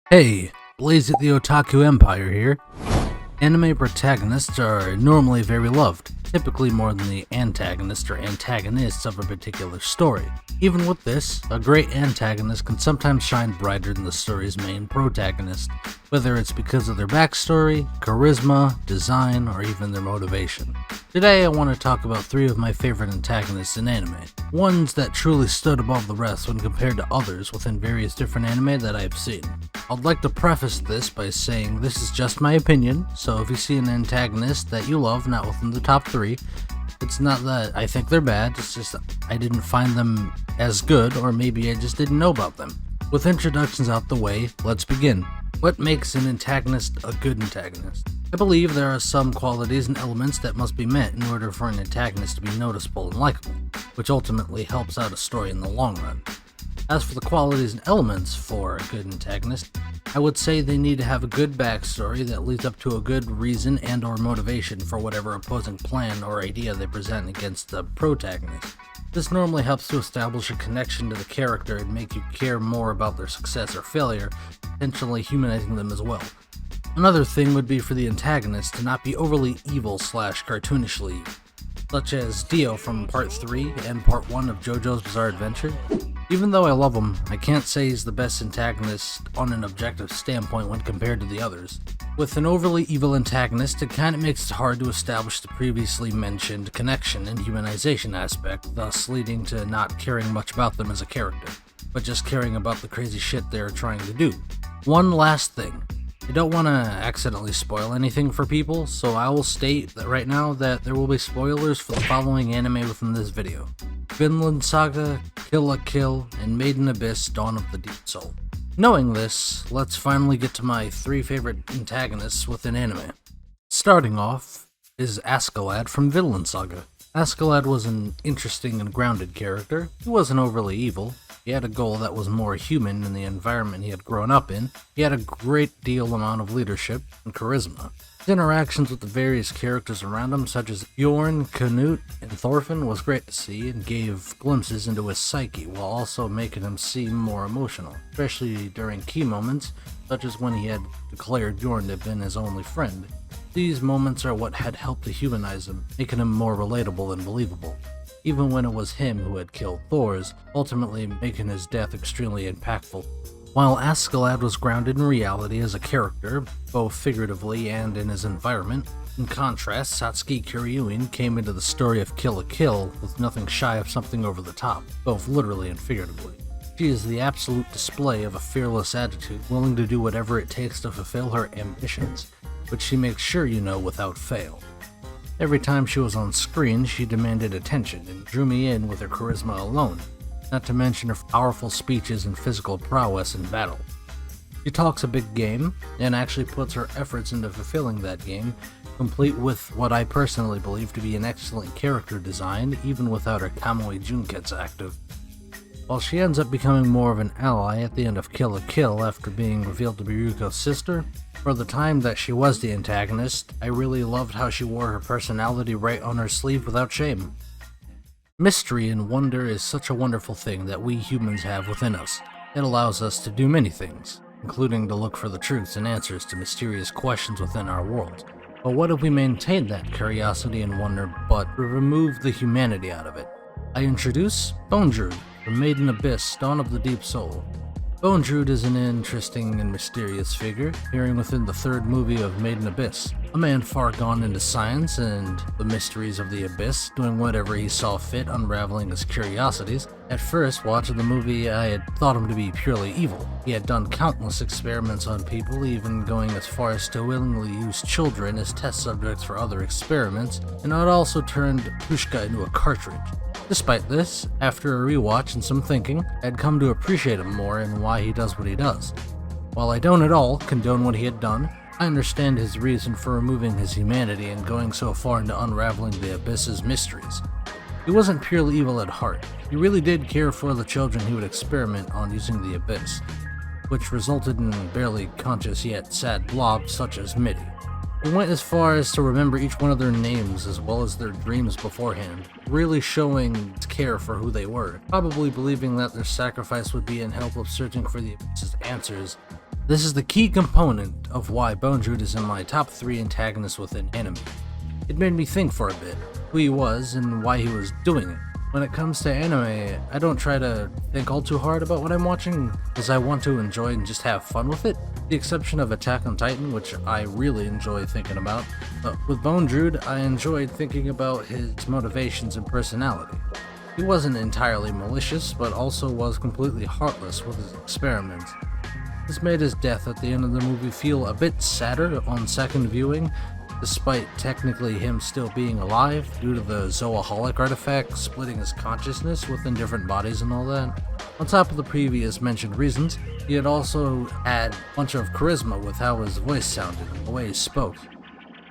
Hey, Blaze at the Otaku Empire here. Anime protagonists are normally very loved, typically more than the antagonist or antagonists of a particular story. Even with this, a great antagonist can sometimes shine brighter than the story's main protagonist, whether it's because of their backstory, charisma, design, or even their motivation. Today I want to talk about 3 of my favorite antagonists in anime, ones that truly stood above the rest when compared to others within various different anime that I've seen. I'd like to preface this by saying this is just my opinion, so if you see an antagonist that you love not within the top 3, it's not that I think they're bad, it's just I didn't find them as good, or maybe I just didn't know about them. With introductions out the way, let's begin. What makes an antagonist a good antagonist? I believe there are some qualities and elements that must be met in order for an antagonist to be noticeable and likable, which ultimately helps out a story in the long run. As for the qualities and elements for a good antagonist, I would say they need to have a good backstory that leads up to a good reason and or motivation for whatever opposing plan or idea they present against the protagonist. This normally helps to establish a connection to the character and make you care more about their success or failure, potentially humanizing them as well. Another thing would be for the antagonist to not be overly evil/cartoonishly evil, such as Dio from Part 3 and Part 1 of JoJo's Bizarre Adventure. Even though I love him, I can't say he's the best antagonist on an objective standpoint when compared to the others. With an overly evil antagonist, it kinda makes it hard to establish the previously mentioned connection and humanization aspect, thus leading to not caring much about them as a character, but just caring about the crazy shit they're trying to do. One last thing. I don't want to accidentally spoil anything for people, so I will state that right now that there will be spoilers for the following anime within this video: Vinland Saga, Kill la Kill, and Made in Abyss: Dawn of the Deep Soul. Knowing this, let's finally get to my 3 favorite antagonists within anime. Starting off is Askeladd from Vinland Saga. Askeladd was an interesting and grounded character. He wasn't overly evil. He had a goal that was more human in the environment he had grown up in. He had a great deal amount of leadership and charisma. His interactions with the various characters around him, such as Bjorn, Canute, and Thorfinn, was great to see and gave glimpses into his psyche while also making him seem more emotional, especially during key moments, such as when he had declared Bjorn to have been his only friend. These moments are what had helped to humanize him, making him more relatable and believable, even when it was him who had killed Thor's, ultimately making his death extremely impactful. While Askeladd was grounded in reality as a character, both figuratively and in his environment, in contrast, Satsuki Kiryuin came into the story of Kill la Kill with nothing shy of something over the top, both literally and figuratively. She is the absolute display of a fearless attitude, willing to do whatever it takes to fulfill her ambitions, which she makes sure you know without fail. Every time she was on screen, she demanded attention and drew me in with her charisma alone, not to mention her powerful speeches and physical prowess in battle. She talks a big game, and actually puts her efforts into fulfilling that game, complete with what I personally believe to be an excellent character design, even without her Kamui Junketsu active. While she ends up becoming more of an ally at the end of Kill la Kill after being revealed to be Ryuko's sister, for the time that she was the antagonist, I really loved how she wore her personality right on her sleeve without shame. Mystery and wonder is such a wonderful thing that we humans have within us. It allows us to do many things, including to look for the truths and answers to mysterious questions within our world. But what if we maintain that curiosity and wonder, but remove the humanity out of it? I introduce Bone-Druid from Made in Abyss: Dawn of the Deep Soul. Bone-Druid is an interesting and mysterious figure, appearing within the 3rd movie of Made in Abyss. A man far gone into science and the mysteries of the abyss, doing whatever he saw fit, unraveling his curiosities. At first, watching the movie, I had thought him to be purely evil. He had done countless experiments on people, even going as far as to willingly use children as test subjects for other experiments, and had also turned Pushka into a cartridge. Despite this, after a rewatch and some thinking, I'd come to appreciate him more and why he does what he does. While I don't at all condone what he had done, I understand his reason for removing his humanity and going so far into unraveling the Abyss's mysteries. He wasn't purely evil at heart. He really did care for the children he would experiment on using the Abyss, which resulted in barely conscious yet sad blobs such as Mitty. He went as far as to remember each one of their names as well as their dreams beforehand, really showing his care for who they were, probably believing that their sacrifice would be in help of searching for the Abyss's answers This is the key component of why Bonedrude is in my top 3 antagonists within anime. It made me think for a bit, who he was and why he was doing it. When it comes to anime, I don't try to think all too hard about what I'm watching, as I want to enjoy and just have fun with it. The exception of Attack on Titan, which I really enjoy thinking about. But with Bonedrude, I enjoyed thinking about his motivations and personality. He wasn't entirely malicious, but also was completely heartless with his experiments. This made his death at the end of the movie feel a bit sadder on second viewing, despite technically him still being alive due to the Zoaholic artifact splitting his consciousness within different bodies and all that. On top of the previous mentioned reasons, he had also had a bunch of charisma with how his voice sounded and the way he spoke.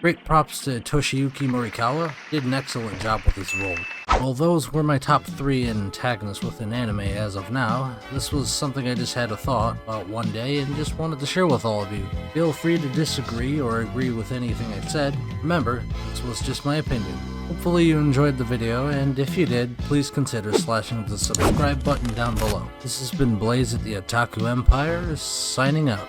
Great props to Toshiyuki Morikawa, did an excellent job with his role. While those were my top 3 antagonists within anime as of now, this was something I just had a thought about one day and just wanted to share with all of you. Feel free to disagree or agree with anything I've said. Remember, this was just my opinion. Hopefully you enjoyed the video, and if you did, please consider slashing the subscribe button down below. This has been Blaze at the Otaku Empire, signing out.